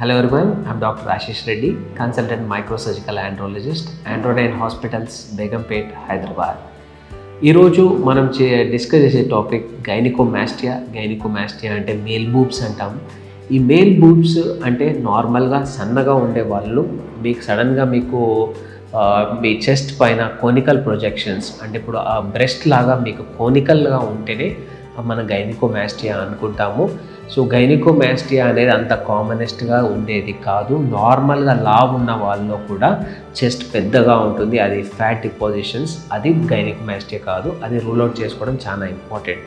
Hello everyone, I'm Dr. Ashish Reddy, consultant microsurgical andrologist, Androdyne Hospitals, Begumpet, Hyderabad. ఈరోజు మనం discuss చేసే topic గైనికోమాస్టియా అంటే male boobs అంటాం. ఈ మేల్ బూబ్స్ అంటే నార్మల్గా సన్నగా ఉండే వాళ్ళు మీకు సడన్గా మీ చెస్ట్ పైన కోనికల్ ప్రొజెక్షన్స్ అంటే ఇప్పుడు ఆ బ్రెస్ట్ లాగా మీకు కోనికల్గా ఉంటేనే మన గైనికోమాస్టియా అనుకుంటాము. సో గైనికోమాస్టియా అనేది అంత కామనెస్ట్గా ఉండేది కాదు. నార్మల్గా లావ్ ఉన్న వాళ్ళలో కూడా చెస్ట్ పెద్దగా ఉంటుంది, అది ఫ్యాట్ డిపాజిషన్స్, అది గైనికోమాస్టియా కాదు. అది రూల్ అవుట్ చేసుకోవడం చాలా ఇంపార్టెంట్.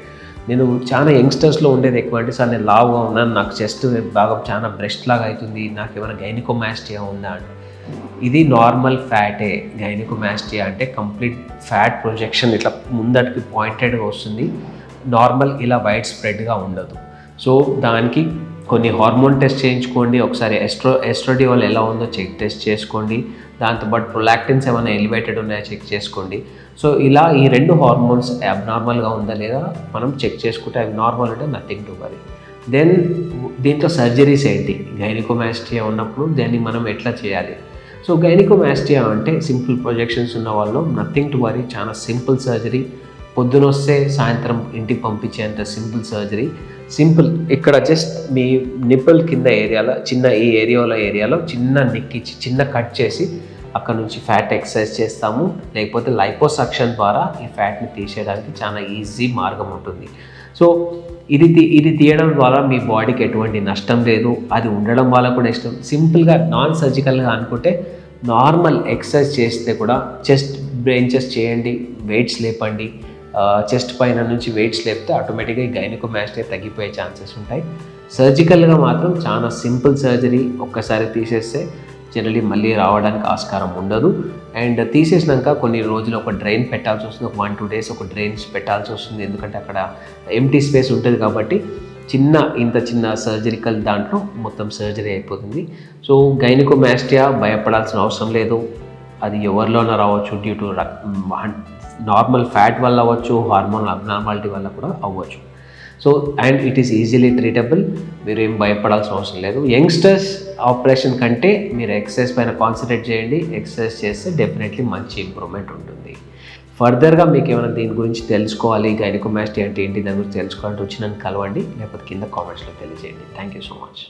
నేను చాలా యంగ్స్టర్స్లో ఉండేది ఎక్కువ అంటే సార్ నేను లావుగా ఉన్నాను, నాకు చెస్ట్ బాగా చాలా బ్రెస్ట్ లాగా అవుతుంది, నాకు ఏమైనా గైనికోమాస్టియా ఉందా అంటే ఇది నార్మల్ ఫ్యాటే. గైనికోమాస్టియా అంటే కంప్లీట్ ఫ్యాట్ ప్రొజెక్షన్ ఇట్లా ముందటికి పాయింటెడ్గా వస్తుంది. నార్మల్ ఇలా వైడ్ స్ప్రెడ్గా ఉండదు. సో దానికి కొన్ని హార్మోన్ టెస్ట్ చేయించుకోండి, ఒకసారి ఎస్ట్రోడియోల్ ఎలా ఉందో టెస్ట్ చేసుకోండి, దాంతోపాటు ప్రొలాక్టిన్స్ ఏమైనా ఎలివేటెడ్ ఉన్నాయో చెక్ చేసుకోండి. సో ఇలా ఈ రెండు హార్మోన్స్ అబ్నార్మల్గా ఉందా లేదా మనం చెక్ చేసుకుంటే అవి నార్మల్ అంటే నథింగ్ టు వరీ. దెన్ దీంట్లో సర్జరీస్ ఏంటి, గైనికోమాస్టియా ఉన్నప్పుడు దాన్ని మనం ఎట్లా చేయాలి? సో గైనికోమాస్టియా అంటే సింపుల్ ప్రొజెక్షన్స్ ఉన్న వాళ్ళు నథింగ్ టు వరీ, చాలా సింపుల్ సర్జరీ. పొద్దునొస్తే సాయంత్రం ఇంటికి పంపించేంత సింపుల్ సర్జరీ. సింపుల్ ఇక్కడ జస్ట్ మీ నిప్పుల్ కింద ఏరియాలో ఈ ఏరియాలో చిన్న నెక్కిచ్చి చిన్న కట్ చేసి అక్కడ నుంచి ఫ్యాట్ ఎక్సర్సైజ్ చేస్తాము, లేకపోతే లైపోసక్షన్ ద్వారా ఈ ఫ్యాట్ని తీసేయడానికి చాలా ఈజీ మార్గం ఉంటుంది. సో ఇది తీయడం ద్వారా మీ బాడీకి ఎటువంటి నష్టం లేదు, అది ఉండడం వల్ల కూడా ఇష్టం. సింపుల్గా నాన్ సర్జికల్గా అనుకుంటే నార్మల్ ఎక్సర్సైజ్ చేస్తే కూడా చెస్ట్ బెంచెస్ చేయండి, వెయిట్స్ లేపండి. చెస్ట్ పైన నుంచి వెయిట్స్ లేపితే ఆటోమేటిక్గా ఈ గైనికోమాస్టియా తగ్గిపోయే ఛాన్సెస్ ఉంటాయి. సర్జికల్గా మాత్రం చాలా సింపుల్ సర్జరీ, ఒక్కసారి తీసేస్తే జనరలీ మళ్ళీ రావడానికి ఆస్కారం ఉండదు. అండ్ తీసేసినాక కొన్ని రోజులు ఒక డ్రైన్ పెట్టాల్సి వస్తుంది, ఒక 1-2 days ఒక డ్రైన్స్ పెట్టాల్సి వస్తుంది. ఎందుకంటే అక్కడ ఎంటీ స్పేస్ ఉంటుంది కాబట్టి ఇంత చిన్న సర్జరికల్ దాంట్లో మొత్తం సర్జరీ అయిపోతుంది. సో గైనికోమాస్టియా భయపడాల్సిన అవసరం లేదు. అది ఎవరిలోనే రావచ్చు, డ్యూ టు నార్మల్ ఫ్యాట్ వల్ల అవ్వచ్చు, హార్మోన్ అబ్నార్మాలిటీ వల్ల కూడా అవ్వచ్చు. So and it is easily treatable, మీరు ఏం భయపడాల్సిన అవసరం లేదు. యంగ్స్టర్స్ ఆపరేషన్ కంటే మీరు ఎక్సర్సైజ్ పైన కాన్సన్ట్రేట్ చేయండి. ఎక్సర్సైజ్ చేస్తే డెఫినెట్లీ మంచి ఇంప్రూవ్మెంట్ ఉంటుంది. ఫర్దర్గా మీకు ఏమైనా దీని గురించి తెలుసుకోవాలి, గైనికోమాస్టియా అంటే ఏంటి, దాని గురించి తెలుసుకోవాలంటే వచ్చి నన్ను కలవండి, లేకపోతే కింద కామెంట్స్లో తెలియజేయండి. Thank you so much.